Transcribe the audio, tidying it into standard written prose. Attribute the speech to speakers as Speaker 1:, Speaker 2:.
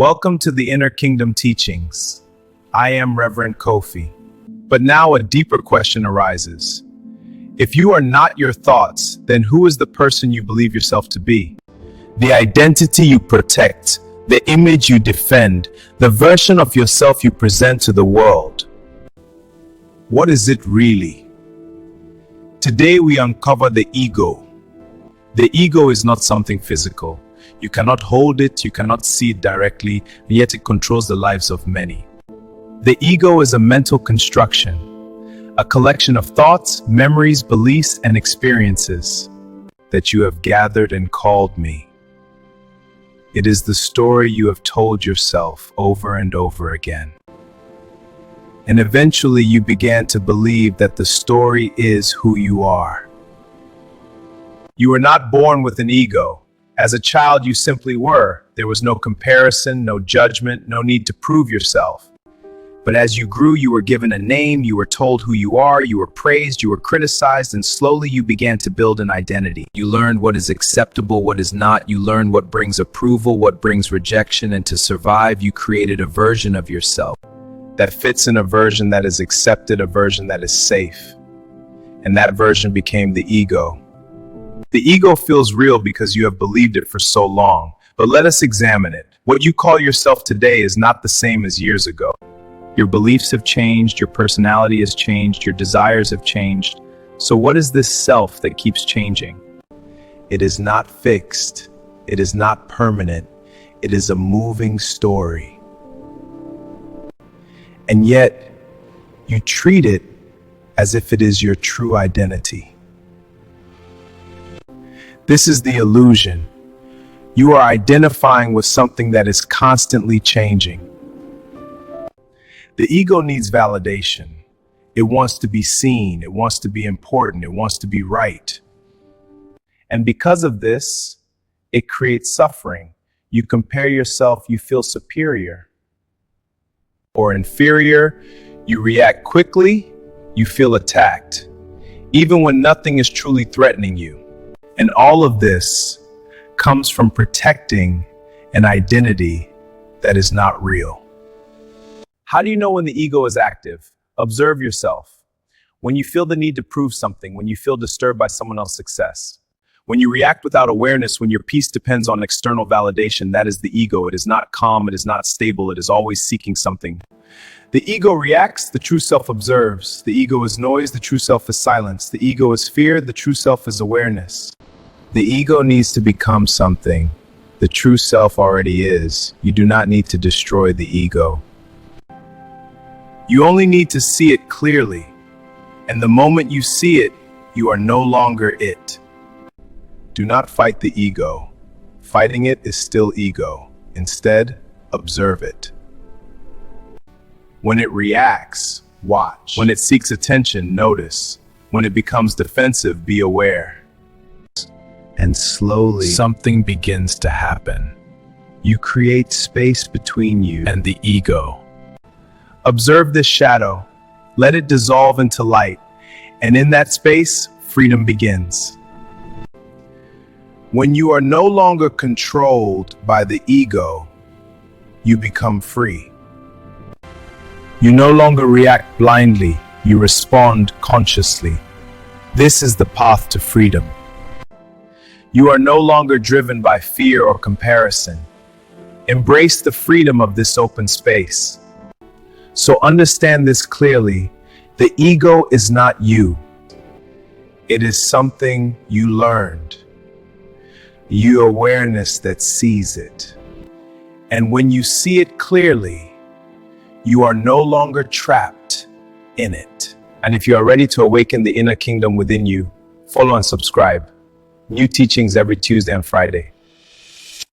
Speaker 1: Welcome to the Inner Kingdom Teachings. I am Reverend Kofi. But now a deeper question arises. If you are not your thoughts, then who is the person you believe yourself to be? The identity you protect, the image you defend, the version of yourself you present to the world. What is it really? Today we uncover the ego. The ego is not something physical. You cannot hold it, you cannot see it directly, and yet it controls the lives of many. The ego is a mental construction, a collection of thoughts, memories, beliefs, and experiences that you have gathered and called me. It is the story you have told yourself over and over again. And eventually you began to believe that the story is who you are. You were not born with an ego. As a child, you simply were. There was no comparison, no judgment, no need to prove yourself. But as you grew, you were given a name, you were told who you are, you were praised, you were criticized, and slowly you began to build an identity. You learned what is acceptable, what is not. You learned what brings approval, what brings rejection, and to survive, you created a version of yourself that fits in, a version that is accepted, a version that is safe. And that version became the ego. The ego feels real because you have believed it for so long. But let us examine it. What you call yourself today is not the same as years ago. Your beliefs have changed, your personality has changed, your desires have changed. So what is this self that keeps changing? It is not fixed. It is not permanent. It is a moving story. And yet, you treat it as if it is your true identity. This is the illusion. You are identifying with something that is constantly changing. The ego needs validation. It wants to be seen. It wants to be important. It wants to be right. And because of this, it creates suffering. You compare yourself, you feel superior or inferior. You react quickly. You feel attacked, even when nothing is truly threatening you. And all of this comes from protecting an identity that is not real. How do you know when the ego is active? Observe yourself. When you feel the need to prove something, when you feel disturbed by someone else's success, when you react without awareness, when your peace depends on external validation, that is the ego. It is not calm, it is not stable, it is always seeking something. The ego reacts, the true self observes. The ego is noise, the true self is silence. The ego is fear, the true self is awareness. The ego needs to become something the true self already is. You do not need to destroy the ego. You only need to see it clearly. And the moment you see it, you are no longer it. Do not fight the ego. Fighting it is still ego. Instead, observe it. When it reacts, watch. When it seeks attention, notice. When it becomes defensive, be aware. And slowly, something begins to happen. You create space between you and the ego. Observe this shadow. Let it dissolve into light. And in that space, freedom begins. When you are no longer controlled by the ego, you become free. You no longer react blindly. You respond consciously. This is the path to freedom. You are no longer driven by fear or comparison. Embrace the freedom of this open space. So understand this clearly. The ego is not you. It is something you learned. Your awareness that sees it. And when you see it clearly, you are no longer trapped in it. And if you are ready to awaken the inner kingdom within you, follow and subscribe. New teachings every Tuesday and Friday.